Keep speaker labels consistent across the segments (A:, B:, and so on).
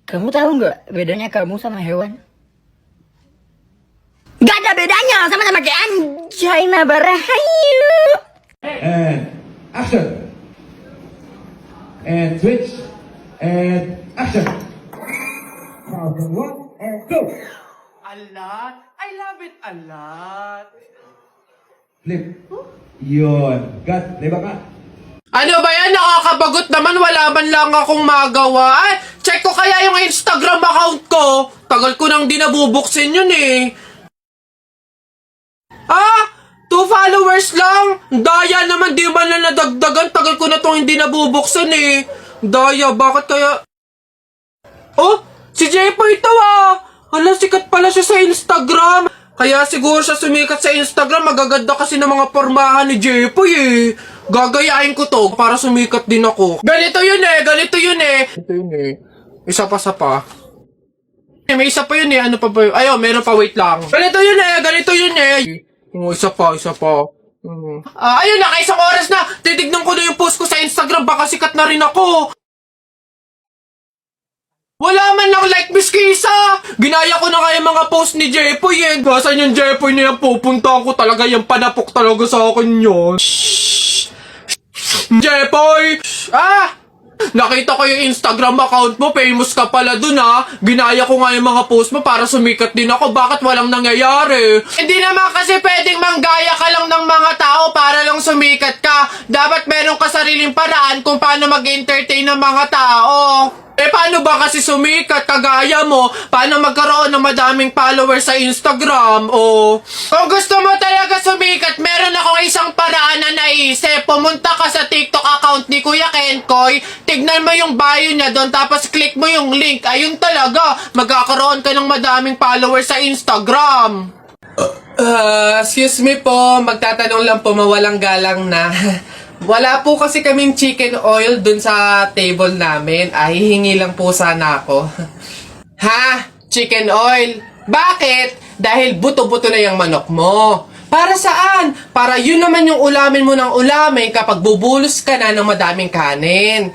A: Kamu tahu nggak bedanya kamu sama hewan? Gak ada bedanya, sama-sama kayak anjay Barahayu.
B: And action. And switch. And action. Now, one and go.
C: A lot. I love it a lot.
B: Flip. Yun. Cut. Leba ka.
C: Ano ba yan? Nakakabagot naman. Wala man lang akong magawa. Ay, check ko kaya yung Instagram account ko. Tagal ko nang di nabubuksin yun eh. Ah! 2 followers lang! Daya naman, di man na nadagdagan. Tagal ko na tong hindi nabubuksan eh. Daya, bakit kaya... Oh! Si Jepo ito ah! Hala, sikat pala siya sa Instagram. Kaya siguro siya sumikat sa Instagram. Magaganda kasi ng mga pormahan ni Jepo eh. Gagayahin ko to para sumikat din ako. Ganito yun eh! Ganito yun eh! Ito yun eh. Isa pa sa pa. May isa pa yun eh. Ano pa ba yun? Ayun, meron pa, wait lang. Ganito yun eh! Ganito yun eh! Isa pa, isa pa. Ayun, nakaisang oras na. Titignan ko na yung post ko sa Instagram. Baka sikat na rin ako. Wala man lang like, Miss Kisa. Ginaya ko na kaya mga post ni Jepoy eh. Basan yung Jepoy na yan, pupunta ko talaga. Yung panapok talaga sa akin yun. Jepoy! Ah! Nakita ko yung Instagram account mo, famous ka pala dun ha. Ginaya ko nga yung mga post mo para sumikat din ako. Bakit walang nangyayari? Hindi naman kasi pwedeng manggaya ka lang ng mga tao para lang sumikat ka. Dapat meron ka sariling paraan kung paano mag-entertain ng mga tao. Eh paano ba kasi sumikat kagaya mo? Paano magkaroon ng madaming followers sa Instagram? O kung gusto mo talaga sumikat, meron akong isang paraan na naisip. Pumunta ka sa TikTok account ni Kuya Kenkoy, tignan mo yung bio niya doon, tapos click mo yung link. Ayun talaga, magkakaroon ka ng madaming followers sa Instagram. Excuse me po, magtatanong lang po, mawalang galang na. Wala po kasi kaming chicken oil dun sa table namin. Ay, hihingi lang po sana ako. Ha? Chicken oil? Bakit? Dahil buto-buto na yung manok mo. Para saan? Para yun naman yung ulamin mo ng ulamin kapag bubulos ka na ng madaming kanin.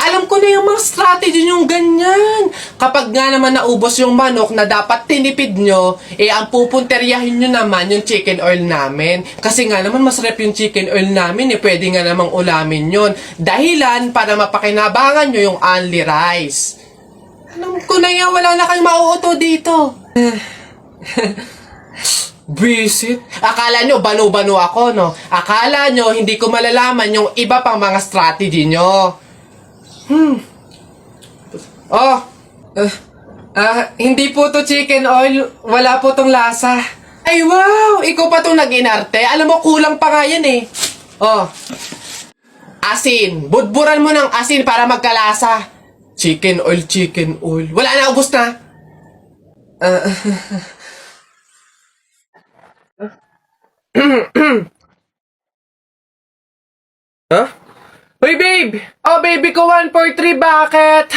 C: Alam ko na yung mga strategy yung ganyan. Kapag nga naman naubos yung manok na dapat tinipid nyo, eh ang pupunteryahin nyo naman yung chicken oil namin. Kasi nga naman masarap yung chicken oil namin, eh pwede nga namang ulamin yun. Dahilan para mapakinabangan nyo yung only rice. Alam ko na yan, wala na kayong mauuto dito. Visit? Akala nyo banu-banu ako, no? Akala nyo hindi ko malalaman yung iba pang mga strategy nyo. Oh, hindi po to chicken oil. Wala po tong lasa. Ay wow, ikaw pa tong nag-inarte. Alam mo, kulang pa nga yan eh. Oh, asin. Budburan mo ng asin para magkalasa. Chicken oil, chicken oil. Wala na, ubos na. Huh? Hoy babe! Oh baby ko 143, bakit?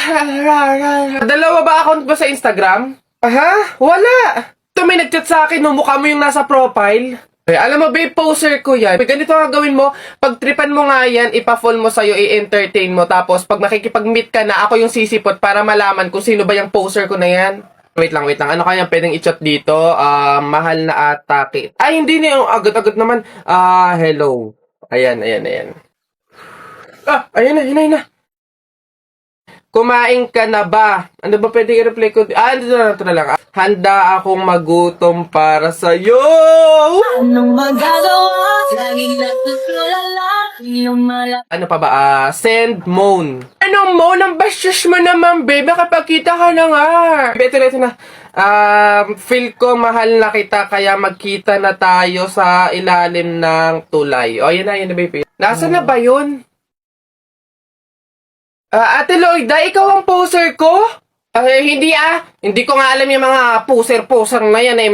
C: Dalawa ba account ba sa Instagram? Aha? Wala! Ito may nag-chat sa akin, no? Mukha mo yung nasa profile. Eh, alam mo babe, poser ko yan. Ganito ang gawin mo, pag-tripan mo nga yan, ipa-fall mo sa'yo, i-entertain mo. Tapos pag makikipag-meet ka na, ako yung sisipot para malaman kung sino ba yung poser ko na yan. Wait lang. Ano kaya pwedeng i-chat dito? Mahal na atake. Ay, hindi na yung agad-agad naman. Hello. Ayan. Ayun na. Kumain ka na ba? Ano ba pwede i-reply ko? Ito na lang. Handa akong magutom para sa'yo!
D: Anong magagawa? Laging natutulala yung
C: Ano pa ba? Send moan. Anong moan? Ang bastos mo naman, babe. Makapagkita ka na nga. Ito na. Feel ko mahal na kita, kaya magkita na tayo sa ilalim ng tulay. O, yan na, babe. Nasaan na ba yun? Ate Lloyda, ikaw ang poser ko? Hindi Hindi ko nga alam yung mga poser na yan eh.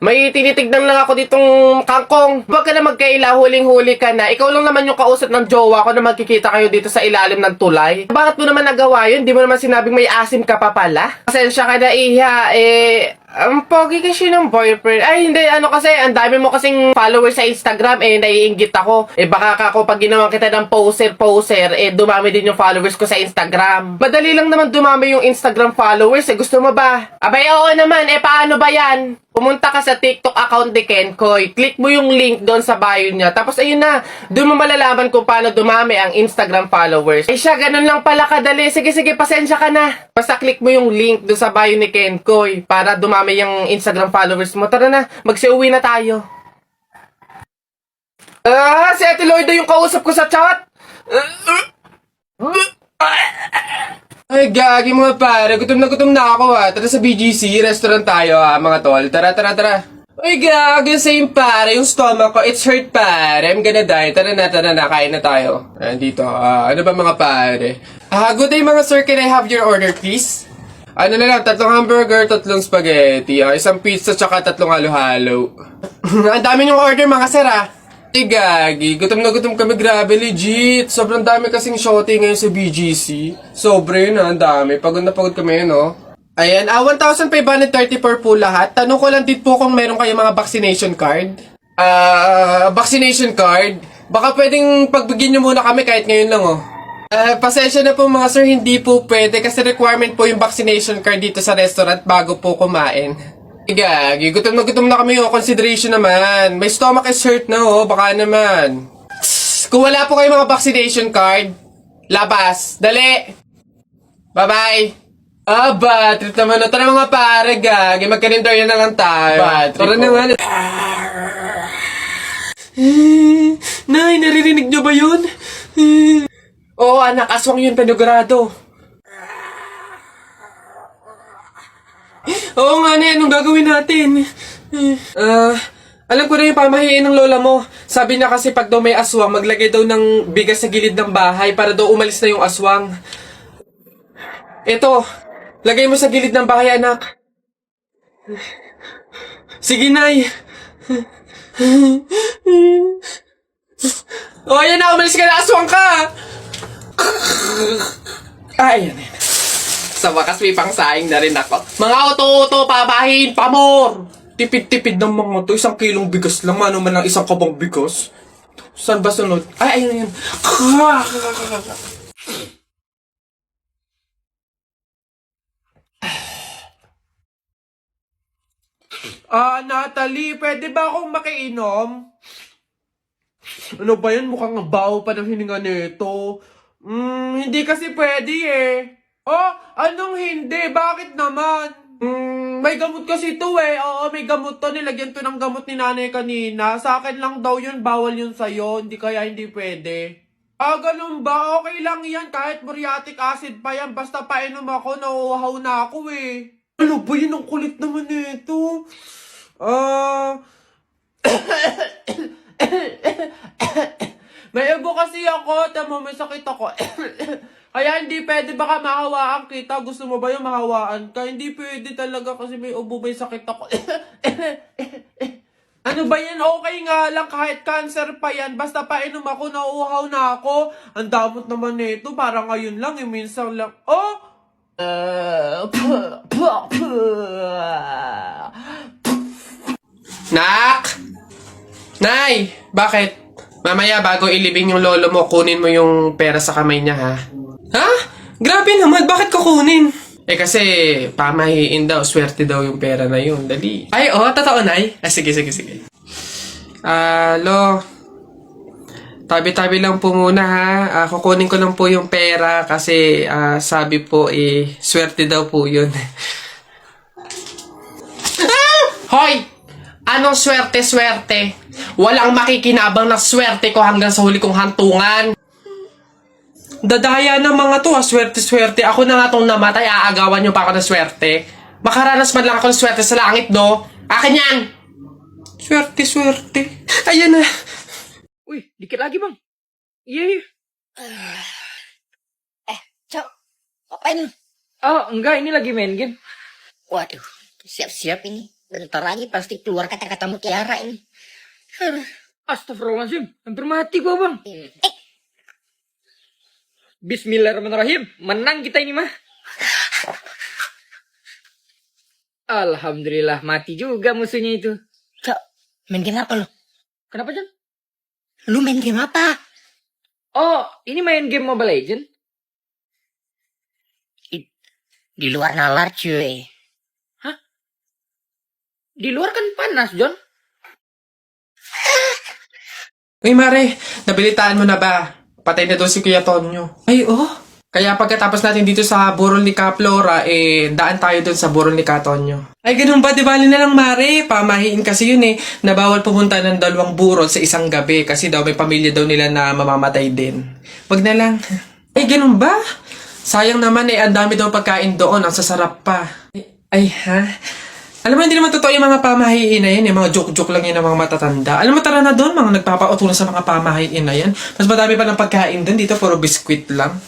C: May tinitignan lang ako ditong kangkong. Huwag ka na magkaila, huling-huli ka na. Ikaw lang naman yung kausap ng jowa ko na magkikita kayo dito sa ilalim ng tulay. Bakit mo naman nagawa yun? Di mo naman sinabing may asim ka pa pala? Pasensya ka na, Iha. Ang pogi kasi ng boyfriend. Ay, hindi. Ano kasi, ang dami mo kasing followers sa Instagram. Naiinggit ako. Baka ako pag ginawa kita ng poser, dumami din yung followers ko sa Instagram. Madali lang naman dumami yung Instagram followers. Gusto mo ba? Abay, oo naman. Paano ba yan? Pumunta ka sa TikTok account ni Kenkoy. Click mo yung link doon sa bio niya. Tapos ayun na, doon mo malalaman kung paano dumami ang Instagram followers. Siya, ganun lang pala kadali. Sige, pasensya ka na. Basta click mo yung link doon sa bio ni Kenkoy para dumami yung Instagram followers mo. Tara na, magsiuwi na tayo. Si Ate Lloyda yung kausap ko sa chat. Ay, gagi mga pare. Gutom na ako Tara sa BGC, restaurant tayo mga tol. Tara. Ay, gagi, same pare. Yung stomach ko, it's hurt pare. I'm gonna die. Tara na. Kain na tayo. Dito. Ano ba mga pare? Good day mga sir. Can I have your order please? Ano na lang, 3 hamburger, 3 spaghetti, 1 pizza, tsaka 3 halo-halo. Ang dami yung order mga sir Ay, gagi. Gutom na gutom kami. Grabe, legit. Sobrang dami kasing shorty ngayon sa BGC. Sobre yun ang dami. Pagod na pagod kami yun, Ayan, 1,534 po lahat. Tanong ko lang din po kung meron kayo mga vaccination card. Vaccination card? Baka pwedeng pagbigyan nyo muna kami kahit ngayon lang, pasensya na po mga sir, hindi po pwede kasi requirement po yung vaccination card dito sa restaurant bago po kumain. Gagi, gutom na kami, consideration naman. My stomach is hurt na, baka naman. Kung wala po kayo mga vaccination card, labas, dali. Bye-bye. Bad trip naman. Tara mga pare, gagi, magka-render na lang tayo. Bad trip. Tara naman. Nay, naririnig nyo ba yun? Oo, anak, aswang yun, panigurado. Oo nga na, anong gagawin natin? Alam ko na yung pamahiin ng lola mo. Sabi niya kasi pag daw may aswang, maglagay daw ng bigas sa gilid ng bahay para daw umalis na yung aswang. Eto, lagay mo sa gilid ng bahay, anak. Sige, Nay. Ayan na, umalis ka na, aswang ka! Ayan. Sa wakas may pangsaing na rin ako. Mga oto-oto, papahin, pamor! Tipid-tipid ng mga to. 1 kilong bigas lang. Ano man lang 1 kabang bigas. Saan ba sunod? Ay, ayun. Natalie, pwede ba akong makiinom? Ano ba yan? Mukhang baho pa ng hininga nito. Hindi kasi pwede anong hindi? Bakit naman? May gamot kasi ito Oo, may gamot to. Nilagyan to ng gamot ni nanay kanina. Sa akin lang daw yun. Bawal yun sa'yo. Hindi kaya hindi pwede. Ganun ba? Okay lang yan. Kahit muriatic acid pa yan. Basta painom ako, nauuhaw na ako Ano ba yun? Ang kulit naman nito. May ubo kasi ako. Tama, may sakit ako. Kaya hindi pwede, baka mahawaan kita. Gusto mo ba yung mahawaan ka? Hindi pwede talaga kasi may ubo, may sakit ako. Ano ba yan? Okay nga lang, kahit cancer pa yan. Basta painom ako, nauuhaw na ako. Ang damot naman nito, parang ngayon lang, minsan lang. Nak! Nay! Bakit? Mamaya bago ilibing yung lolo mo, kunin mo yung pera sa kamay niya, ha? Ha? Grabe naman, bakit kukunin? Kasi pamahiin daw, swerte daw yung pera na yun. Dali. Ay, totoo, Nay? Sige. Lo, tabi-tabi lang po muna, ha? Kukunin ko lang po yung pera kasi sabi po, swerte daw po yun. Hoy! Anong swerte-swerte? Walang makikinabang na swerte ko hanggang sa huli kong hantungan. Dadaya ng mga to, swerte-swerte. Ako na nga tong namatay, aagawan nyo pa ako ng swerte. Makaranas man lang ako ng swerte sa langit, no? Akin yan! Swerte-swerte. Ayan na.
E: Uy, dikit lagi bang. Iya.
A: Cok, ngapain?
E: Enggak, ini lagi main game.
A: Waduh, siap-siap ini. Bentar lagi pasti keluar kata-kata mutiara ini.
E: Astagfirullahaladzim, hampir mati gua bang. Bismillahirrahmanirrahim, menang kita ini mah. Alhamdulillah, mati juga musuhnya itu.
A: Cok, main game apa lu?
E: Kenapa, Jan?
A: Lu main game apa?
E: Oh, ini main game Mobile Legend?
A: Di luar nalar cuy.
E: Di luar kan panas, John.
C: Uy, Mare, nabilitaan mo na ba? Patay na daw si Kuya Tonyo. Ay, oh. Kaya pagkatapos natin dito sa burol ni Kaplora, daan tayo dun sa burol ni Katonyo. Ay, ganun ba? Di bali na lang, Mare. Pamahiin kasi yun na bawal pumunta ng dalawang burol sa isang gabi kasi daw may pamilya daw nila na mamamatay din. Wag na lang. Ay, ganun ba? Sayang naman ang dami daw pagkain doon. Ang sasarap pa. Ay, ha? Alam mo, hindi naman totoo yung mga pamahiin na yan. Yung mga joke-joke lang yun ng mga matatanda. Alam mo, tara na doon, mga nagpapautulan sa mga pamahiin na yan. Mas madami pa ng pagkain doon. Dito, puro biskwit lang.